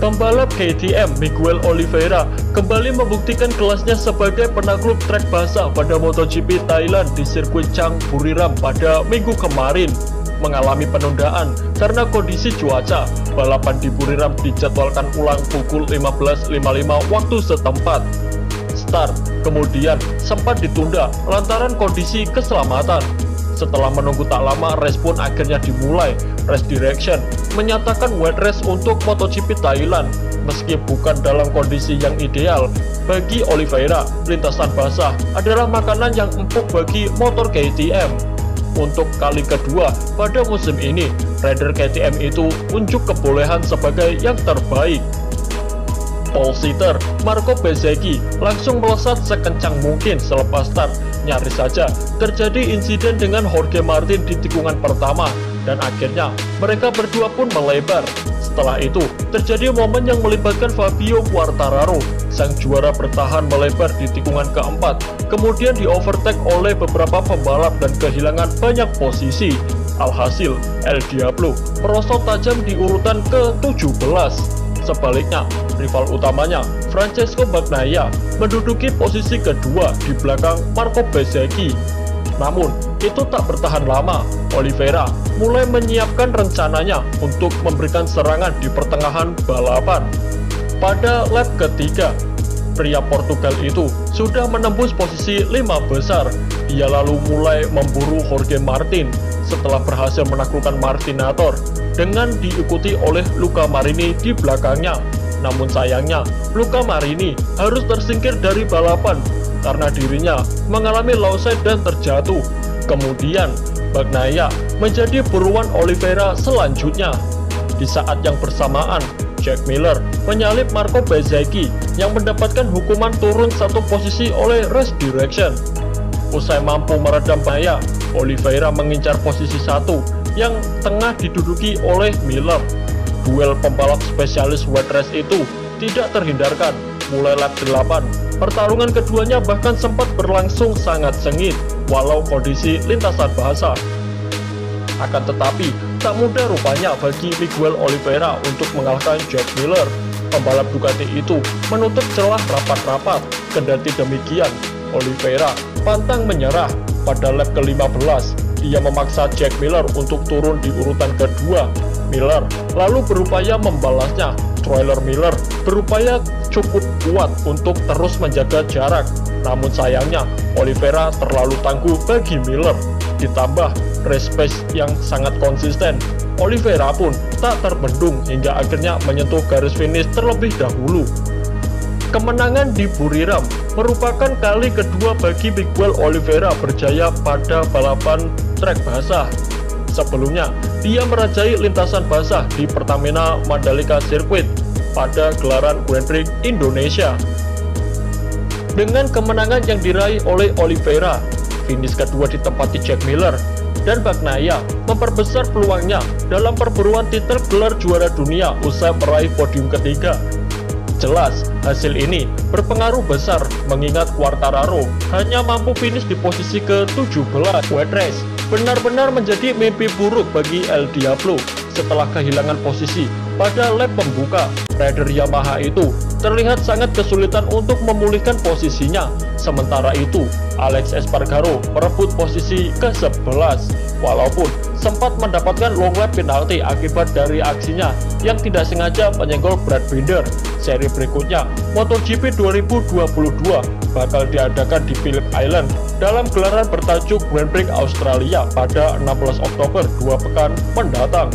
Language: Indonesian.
Pembalap KTM Miguel Oliveira kembali membuktikan kelasnya sebagai penakluk trek basah pada MotoGP Thailand di sirkuit Chang Buriram pada minggu kemarin. Mengalami penundaan karena kondisi cuaca, balapan di Buriram dijadwalkan ulang pukul 15.55 waktu setempat. Start kemudian sempat ditunda lantaran kondisi keselamatan. Setelah menunggu tak lama, race pun akhirnya dimulai. Race Direction menyatakan wet race untuk MotoGP Thailand. Meski bukan dalam kondisi yang ideal, bagi Oliveira, lintasan basah adalah makanan yang empuk bagi motor KTM. Untuk kali kedua pada musim ini, rider KTM itu unjuk kebolehan sebagai yang terbaik. Pole sitter Marco Bezzecchi langsung melesat sekencang mungkin selepas start. Nyaris saja terjadi insiden dengan Jorge Martin di tikungan pertama, dan akhirnya mereka berdua pun melebar. Setelah itu terjadi momen yang melibatkan Fabio Quartararo. Sang juara bertahan melebar di tikungan keempat, kemudian di overtake oleh beberapa pembalap dan kehilangan banyak posisi. Alhasil El Diablo merosot tajam di urutan ke-17. Sebaliknya, rival utamanya, Francesco Bagnaia, menduduki posisi kedua di belakang Marco Bezzecchi. Namun, itu tak bertahan lama. Oliveira mulai menyiapkan rencananya untuk memberikan serangan di pertengahan balapan. Pada lap ketiga, pria Portugal itu sudah menembus posisi 5 besar. Ia lalu mulai memburu Jorge Martin setelah berhasil menaklukkan Martinator dengan diikuti oleh Luca Marini di belakangnya. Namun sayangnya, Luca Marini harus tersingkir dari balapan karena dirinya mengalami low side dan terjatuh. Kemudian, Bagnaia menjadi buruan Oliveira selanjutnya. Di saat yang bersamaan, Jack Miller menyalip Marco Bezzecchi yang mendapatkan hukuman turun satu posisi oleh Race Direction. Usai mampu meredam bahaya, Oliveira mengincar posisi 1 yang tengah diduduki oleh Miller. Duel pembalap spesialis wet race itu tidak terhindarkan. Mulai lap 8, pertarungan keduanya bahkan sempat berlangsung sangat sengit walau kondisi lintasan basah. Akan tetapi, tak mudah rupanya bagi Miguel Oliveira untuk mengalahkan Jack Miller. Pembalap Ducati itu menutup celah rapat-rapat. Kendati demikian, Oliveira pantang menyerah. Pada lap ke-15, ia memaksa Jack Miller untuk turun di urutan kedua. Miller lalu berupaya membalasnya. Trailer Miller berupaya cukup kuat untuk terus menjaga jarak. Namun sayangnya, Oliveira terlalu tangguh bagi Miller. Ditambah race pace yang sangat konsisten, Oliveira pun tak terbendung hingga akhirnya menyentuh garis finish terlebih dahulu. Kemenangan di Buriram merupakan kali kedua bagi Miguel Oliveira berjaya pada balapan trek basah. Sebelumnya, dia merajai lintasan basah di Pertamina Mandalika Circuit pada gelaran Grand Prix Indonesia. Dengan kemenangan yang diraih oleh Oliveira, finish kedua ditempati Jack Miller, dan Bagnaia memperbesar peluangnya dalam perburuan titel gelar juara dunia usai meraih podium ketiga. Jelas, hasil ini berpengaruh besar mengingat Quartararo hanya mampu finish di posisi ke-17. Wet race benar-benar menjadi mimpi buruk bagi El Diablo setelah kehilangan posisi pada lap pembuka. Rider Yamaha itu terlihat sangat kesulitan untuk memulihkan posisinya. Sementara itu, Alex Espargaro merebut posisi ke-11 walaupun sempat mendapatkan long lap penalti akibat dari aksinya yang tidak sengaja menyenggol Brad Binder. Seri berikutnya, MotoGP 2022 bakal diadakan di Phillip Island dalam gelaran bertajuk Grand Prix Australia pada 16 Oktober 2 pekan mendatang.